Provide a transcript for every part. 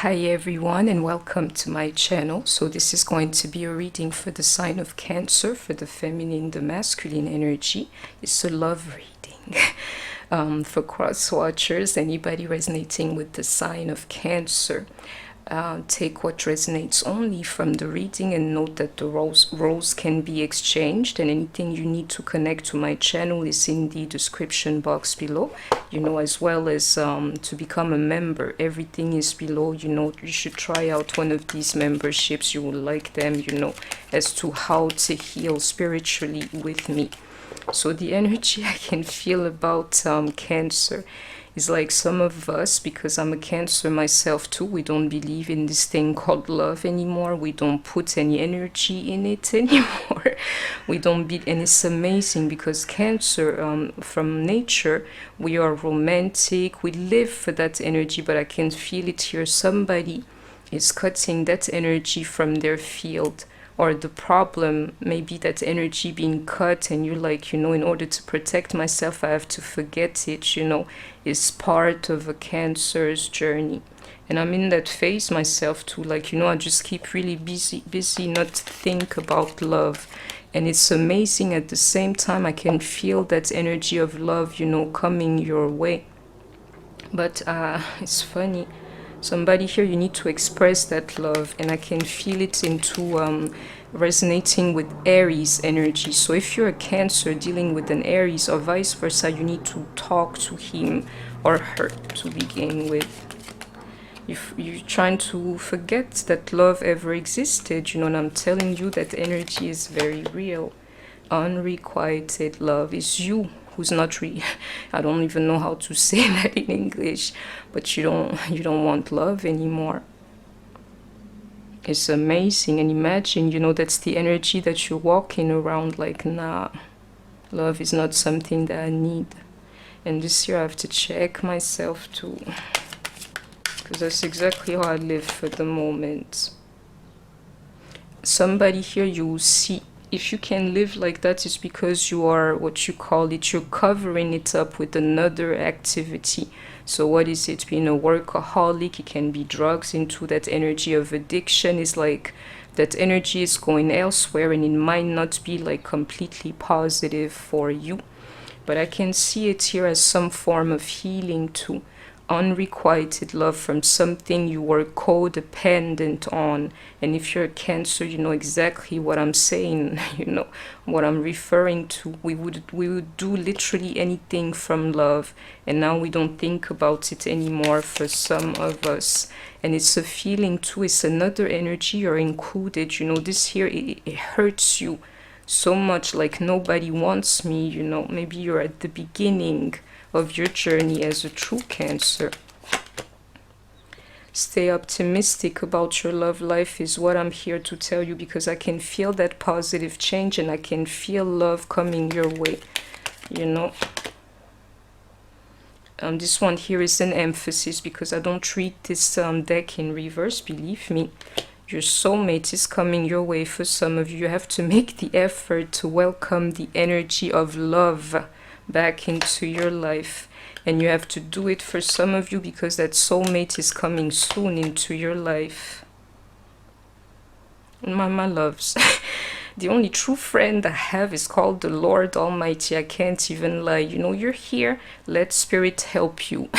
Hi everyone and welcome to my channel. So this is going to be a reading for the sign of Cancer, for the feminine, the masculine energy. It's a love reading. For cross watchers, anybody resonating with the sign of Cancer, take what resonates only from the reading, and note that the roles can be exchanged, and anything you need to connect to my channel is in the description box below, as well as to become a member. Everything is below. You should try out one of these memberships. You will like them, as to how to heal spiritually with me. So the energy I can feel about Cancer is like some of us, because I'm a Cancer myself too, we don't believe in this thing called love anymore. We don't put any energy in it anymore. We don't be, and it's amazing because Cancer, from nature, we are romantic. We live for that energy, but I can feel it here. Somebody is cutting that energy from their field. Or the problem may be that energy being cut, and you're like, in order to protect myself, I have to forget it, is part of a Cancer's journey. And I'm in that phase myself too, I just keep really busy, not think about love. And it's amazing. At the same time, I can feel that energy of love, coming your way. But it's funny. Somebody here, you need to express that love, and I can feel it into resonating with Aries energy. So if you're a Cancer dealing with an Aries or vice versa, you need to talk to him or her to begin with. You're trying to forget that love ever existed, and I'm telling you that energy is very real. Unrequited love is you who's not I don't even know how to say that in English, but you don't want love anymore. It's amazing. And imagine, that's the energy that you're walking around like, nah, love is not something that I need. And this year I have to check myself too, because that's exactly how I live for the moment. Somebody here, you see, if you can live like that, it's because you are, what you call it, you're covering it up with another activity. So what is it? Being a workaholic, it can be drugs. Into that energy of addiction is like that energy is going elsewhere, and it might not be like completely positive for you. But I can see it here as some form of healing too. Unrequited love from something you were codependent on. And if you're a Cancer, you know exactly what I'm saying, what I'm referring to. We would do literally anything from love, and now we don't think about it anymore for some of us. And it's a feeling too. It's another energy you're included. This here, it hurts you so much, like nobody wants me. Maybe you're at the beginning of your journey as a true Cancer. Stay optimistic about your love life is what I'm here to tell you, because I can feel that positive change, and I can feel love coming your way. This one here is an emphasis, because I don't treat this deck in reverse. Believe me, your soulmate is coming your way. For some of you, you have to make the effort to welcome the energy of love back into your life, and you have to do it for some of you, because that soulmate is coming soon into your life. My loves, the only true friend I have is called the Lord Almighty. I can't even lie. You're here, let spirit help you.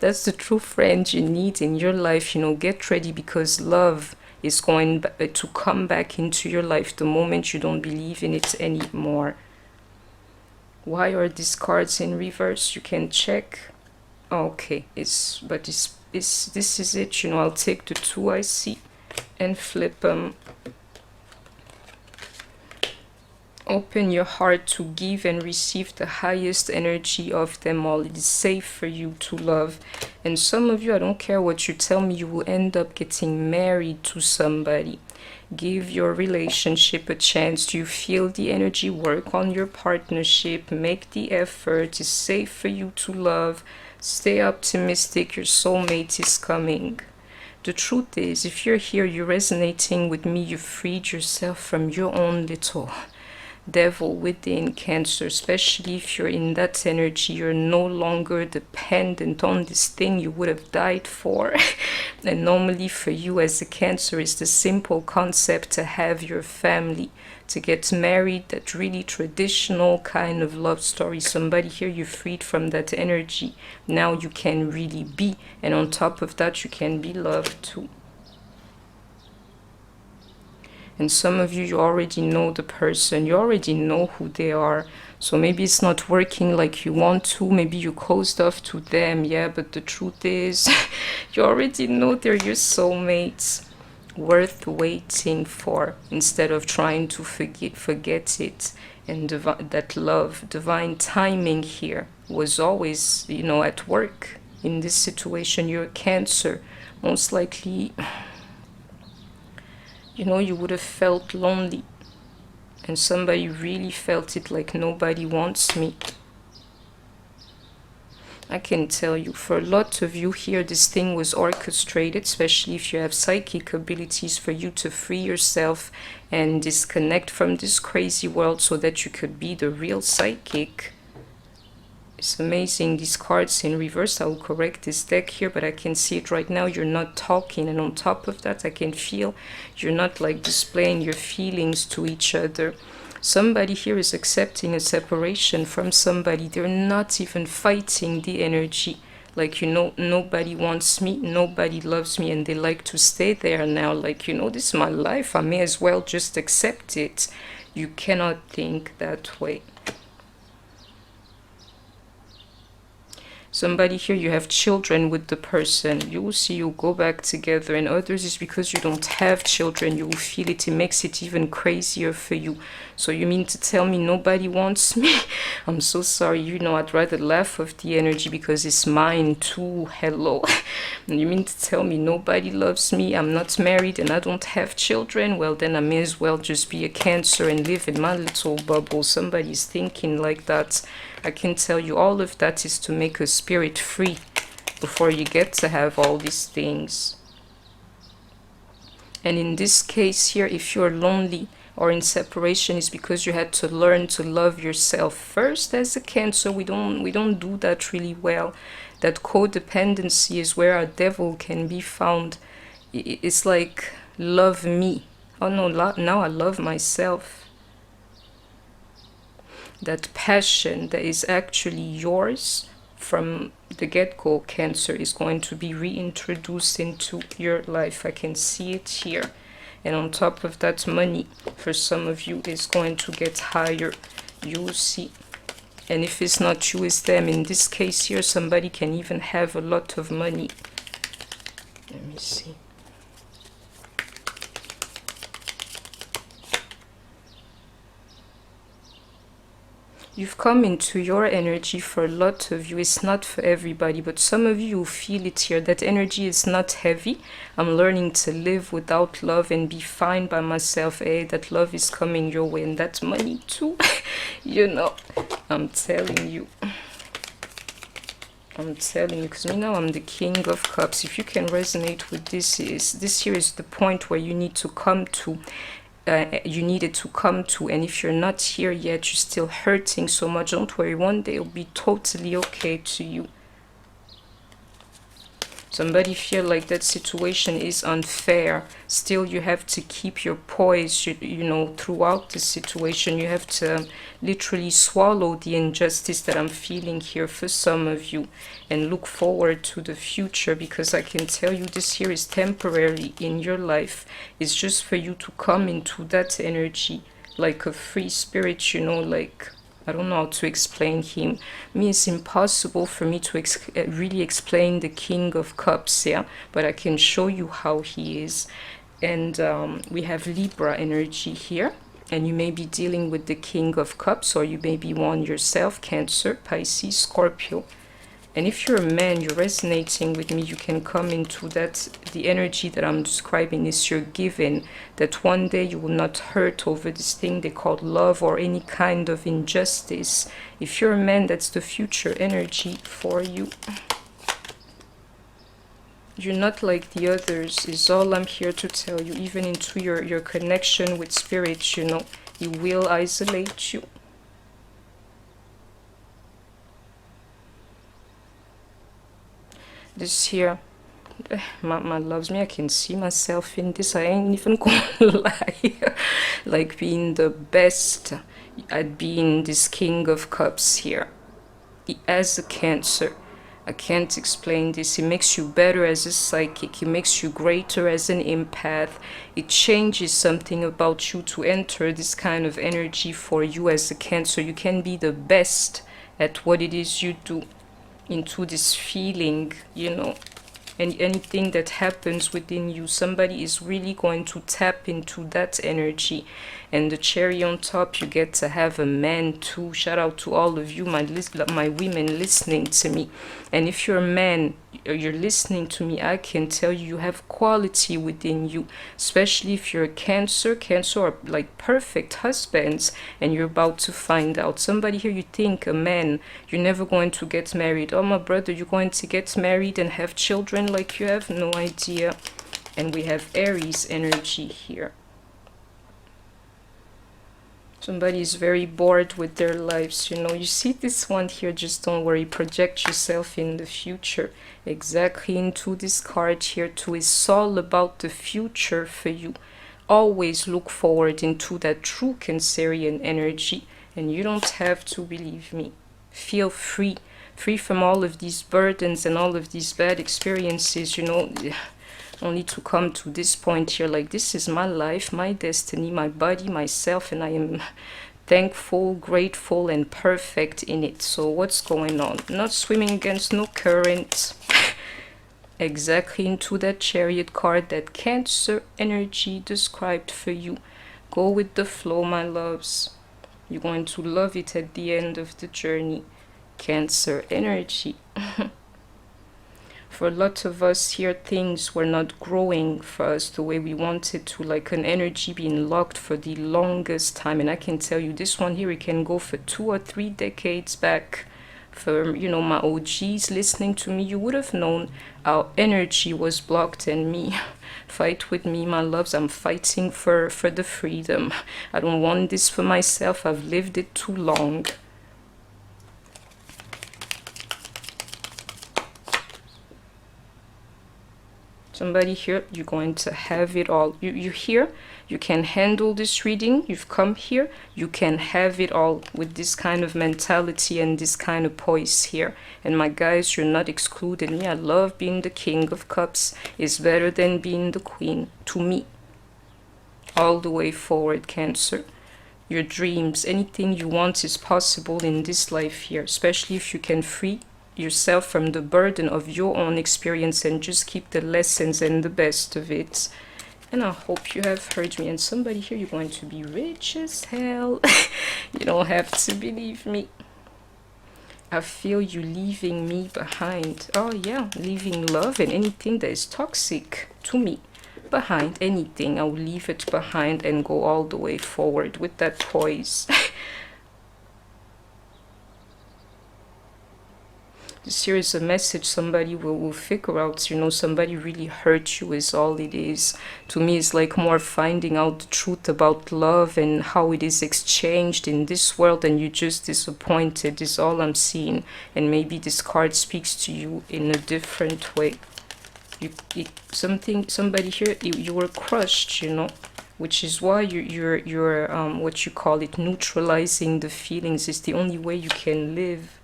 That's the true friend you need in your life. Get ready, because love is going to come back into your life the moment you don't believe in it anymore. Why are these cards in reverse? You can check. Okay, this is it. I'll take the two I see and flip them. Open your heart to give and receive the highest energy of them all. It is safe for you to love. And some of you, I don't care what you tell me, you will end up getting married to somebody. Give your relationship a chance. Do you feel the energy? Work on your partnership. Make the effort. It's safe for you to love. Stay optimistic. Your soulmate is coming. The truth is, if you're here, you're resonating with me, you've freed yourself from your own little devil within, Cancer, especially if you're in that energy. You're no longer dependent on this thing you would have died for. And normally for you as a Cancer, it's the simple concept to have your family, to get married, that really traditional kind of love story. Somebody here, you're freed from that energy. Now you can really be, and on top of that, you can be loved too. And some of you already know the person, you already know who they are. So maybe it's not working like you want to, maybe you closed off to them, yeah, but the truth is, you already know they're your soulmates, worth waiting for, instead of trying to forget it. And that love, divine timing here was always, you know, at work. In this situation, you're a Cancer, most likely, you know, you would have felt lonely, and somebody really felt it, like nobody wants me. I can tell you, for a lot of you here, this thing was orchestrated, especially if you have psychic abilities, for you to free yourself and disconnect from this crazy world so that you could be the real psychic. It's amazing, these cards in reverse. I will correct this deck here, but I can see it right now. You're not talking, and on top of that, I can feel you're not like displaying your feelings to each other. Somebody here is accepting a separation from somebody. They're not even fighting the energy. Like, you know, nobody wants me, nobody loves me, and they like to stay there now. Like, you know, this is my life, I may as well just accept it. You cannot think that way. Somebody here, you have children with the person. You will see you go back together, and others is because you don't have children. You will feel it. It makes it even crazier for you. So you mean to tell me nobody wants me? I'm so sorry. You know, I'd rather laugh off the energy because it's mine too. Hello. You mean to tell me nobody loves me? I'm not married and I don't have children? Well, then I may as well just be a Cancer and live in my little bubble. Somebody's thinking like that. I can tell you all of that is to make a spirit free before you get to have all these things. And in this case here, if you're lonely or in separation, is because you had to learn to love yourself first as a Cancer. We don't do that really well. That codependency is where our devil can be found. It's like, love me. Oh no, now I love myself. That passion that is actually yours from the get-go, Cancer, is going to be reintroduced into your life. I can see it here. And on top of that, money for some of you is going to get higher. You will see. And if it's not you, it's them. In this case here, somebody can even have a lot of money. Let me see. You've come into your energy. For a lot of you, it's not for everybody, but some of you feel it here. That energy is not heavy. I'm learning to live without love and be fine by myself. That love is coming your way, and that's money too. You know, I'm telling you. Because you know I'm the King of Cups. If you can resonate with this here is the point where you need to come to. You needed to come to, and if you're not here yet, you're still hurting so much, don't worry, one day it'll be totally okay to you. Somebody feel like that situation is unfair. Still, you have to keep your poise, you know, throughout the situation. You have to literally swallow the injustice that I'm feeling here for some of you and look forward to the future, because I can tell you this here is temporary in your life. It's just for you to come into that energy like a free spirit, you know, like, I don't know how to explain him. Me, it's impossible for me to really explain the King of Cups, yeah? But I can show you how he is. And we have Libra energy here. And you may be dealing with the King of Cups, or you may be one yourself, Cancer, Pisces, Scorpio. And if you're a man, you're resonating with me, you can come into that. The energy that I'm describing is you're given, that one day you will not hurt over this thing they call love or any kind of injustice. If you're a man, that's the future energy for you. You're not like the others, is all I'm here to tell you. Even into your connection with spirit, you know, He will isolate you. This here, my loves me, I can see myself in this. I ain't even gonna lie. Like being the best at being this King of Cups here. As a Cancer, I can't explain this. It makes you better as a psychic. It makes you greater as an empath. It changes something about you to enter this kind of energy for you as a Cancer. You can be the best at what it is you do, into this feeling, you know. And anything that happens within you, somebody is really going to tap into that energy. And the cherry on top, you get to have a man too. Shout out to all of you, my women listening to me. And if you're a man, you're listening to me, I can tell you, you have quality within you. Especially if you're a Cancer. Cancer are like perfect husbands, and you're about to find out. Somebody here, you think a man, you're never going to get married. Oh, my brother, you're going to get married and have children like you have no idea. And we have Aries energy here. Somebody is very bored with their lives, you know. You see this one here, just don't worry. Project yourself in the future. Exactly into this card here too. It's all about the future for you. Always look forward into that true Cancerian energy. And you don't have to, believe me. Feel free. Free from all of these burdens and all of these bad experiences, you know. Only to come to this point here, like, this is my life, my destiny, my body, myself, and I am thankful, grateful, and perfect in it. So what's going on? Not swimming against no current. Exactly into that Chariot card, that Cancer energy described for you. Go with the flow, my loves. You're going to love it at the end of the journey. Cancer energy. For a lot of us here, things were not growing for us the way we wanted to, like an energy being locked for the longest time. And I can tell you, this one here, it can go for 2 or 3 decades back. For, you know, my OGs listening to me, you would have known our energy was blocked. And me, fight with me, my loves. I'm fighting for the freedom. I don't want this for myself. I've lived it too long. Somebody here, you're going to have it all. You here, you can handle this reading. You've come here, you can have it all with this kind of mentality and this kind of poise here. And my guys, you're not excluded. Me, I love being the King of Cups. It's better than being the Queen to me. All the way forward, Cancer. Your dreams, anything you want is possible in this life here, especially if you can free yourself from the burden of your own experience and just keep the lessons and the best of it. And I hope you have heard me. And somebody here, you're going to be rich as hell. You don't have to believe me. I feel you leaving me behind. Oh yeah, leaving love and anything that is toxic to me behind. Anything, I will leave it behind and go all the way forward with that poise. This here is a message somebody will figure out, you know. Somebody really hurt you is all it is. To me, it's like more finding out the truth about love and how it is exchanged in this world, and you're just disappointed is all I'm seeing. And maybe this card speaks to you in a different way. Somebody here, you were crushed, you know, which is why you're what you call it, neutralizing the feelings. Is the only way you can live.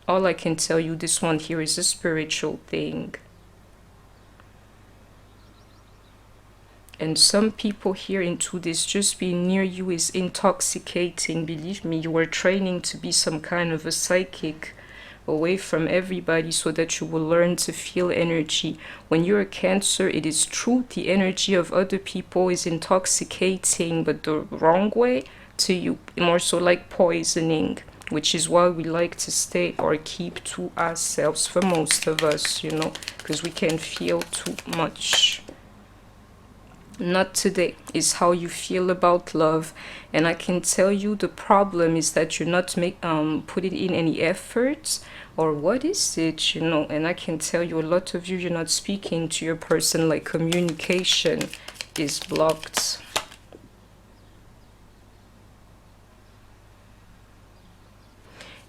All I can tell you, this one here is a spiritual thing. And some people here into this, just being near you is intoxicating. Believe me, you are training to be some kind of a psychic away from everybody so that you will learn to feel energy. When you're a Cancer, it is true, the energy of other people is intoxicating, but the wrong way to you, more so like poisoning. Which is why we like to stay or keep to ourselves for most of us, you know, because we can feel too much. Not today is how you feel about love. And I can tell you the problem is that you're not putting in any efforts, or what is it, you know. And I can tell you, a lot of you, you're not speaking to your person, like communication is blocked.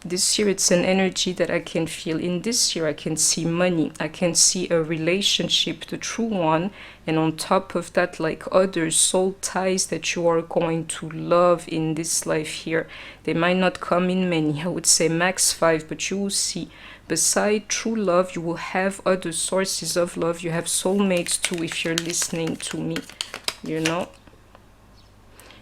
This year it's an energy that I can feel. In this year I can see money, I can see a relationship, the true one, and on top of that, like other soul ties that you are going to love in this life here. They might not come in many, I would say max 5, but you will see. Beside true love, you will have other sources of love. You have soulmates too, if you're listening to me, you know.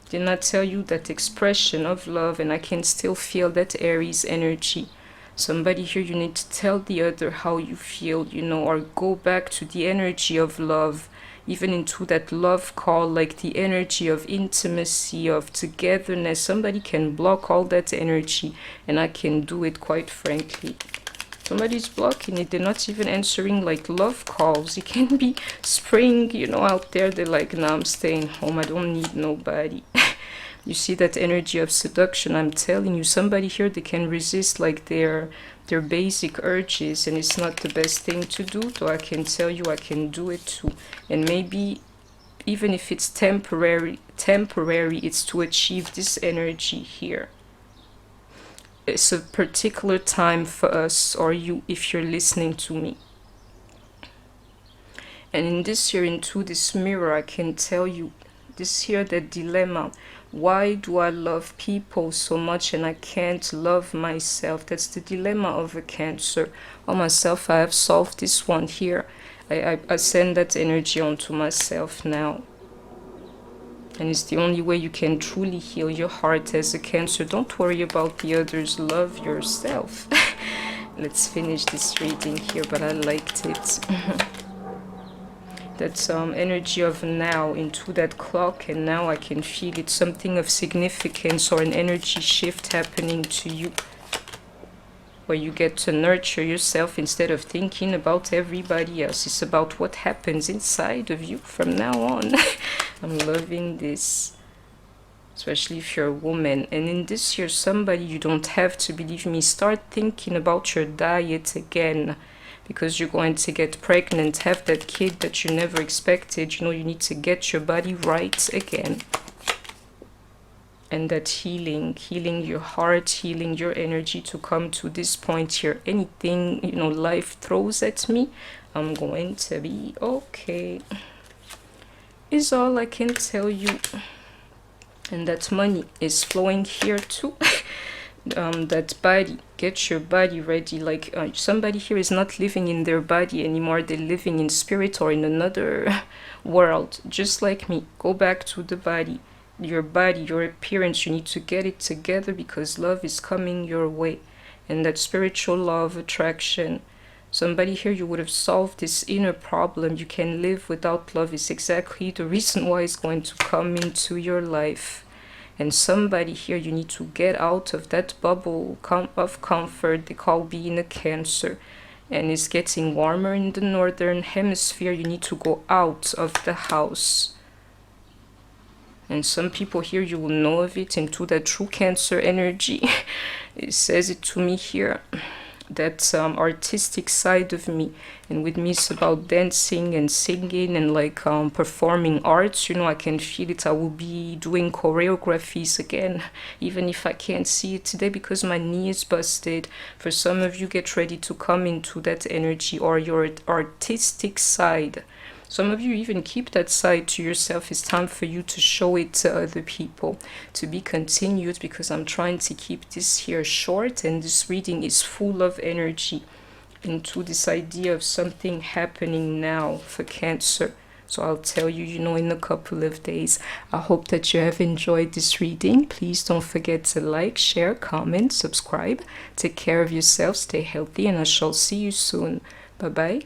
Did not tell you that expression of love, and I can still feel that Aries energy. Somebody here, you need to tell the other how you feel, you know, or go back to the energy of love, even into that love call, like the energy of intimacy, of togetherness. Somebody can block all that energy, and I can do it, quite frankly. Somebody's blocking it. They're not even answering like love calls. It can be spring, you know, out there. They're like, nah, I'm staying home. I don't need nobody. You see that energy of seduction. I'm telling you, somebody here, they can resist like their basic urges, and it's not the best thing to do. So I can tell you, I can do it too. And maybe even if it's temporary, it's to achieve this energy here. It's a particular time for us, or you, if you're listening to me. And in this year, into this mirror, I can tell you this here, the dilemma. Why do I love people so much and I can't love myself? That's the dilemma of a Cancer. On myself, I have solved this one here. I send that energy onto myself now. And it's the only way you can truly heal your heart as a Cancer. Don't worry about the others. Love yourself. Let's finish this reading here, but I liked it. That energy of now into that clock, and now I can feel it. Something of significance or an energy shift happening to you, where you get to nurture yourself instead of thinking about everybody else. It's about what happens inside of you from now on. I'm loving this, especially if you're a woman. And in this year, somebody, you don't have to believe me, start thinking about your diet again, because you're going to get pregnant, have that kid that you never expected. You know, you need to get your body right again. And that healing your heart, healing your energy to come to this point here. Anything, you know, life throws at me, I'm going to be okay, is all I can tell you. And that money is flowing here too. That body, get your body ready. Like somebody here is not living in their body anymore. They're living in spirit or in another world, just like me. Go back to the body. Your body, your appearance, you need to get it together, because love is coming your way. And that spiritual law of attraction. Somebody here, you would have solved this inner problem. You can live without love. Is exactly the reason why it's going to come into your life. And somebody here, you need to get out of that bubble of comfort they call being a Cancer. And it's getting warmer in the northern hemisphere. You need to go out of the house. And some people here, you will know of it, into that true Cancer energy. It says it to me here, that artistic side of me. And with me, it's about dancing and singing and like performing arts. You know, I can feel it. I will be doing choreographies again, even if I can't see it today because my knee is busted. For some of you, get ready to come into that energy, or your artistic side. Some of you even keep that side to yourself. It's time for you to show it to other people. To be continued, because I'm trying to keep this here short, and this reading is full of energy into this idea of something happening now for Cancer. So I'll tell you, you know, in a couple of days. I hope that you have enjoyed this reading. Please don't forget to like, share, comment, subscribe. Take care of yourself, stay healthy, and I shall see you soon. Bye-bye.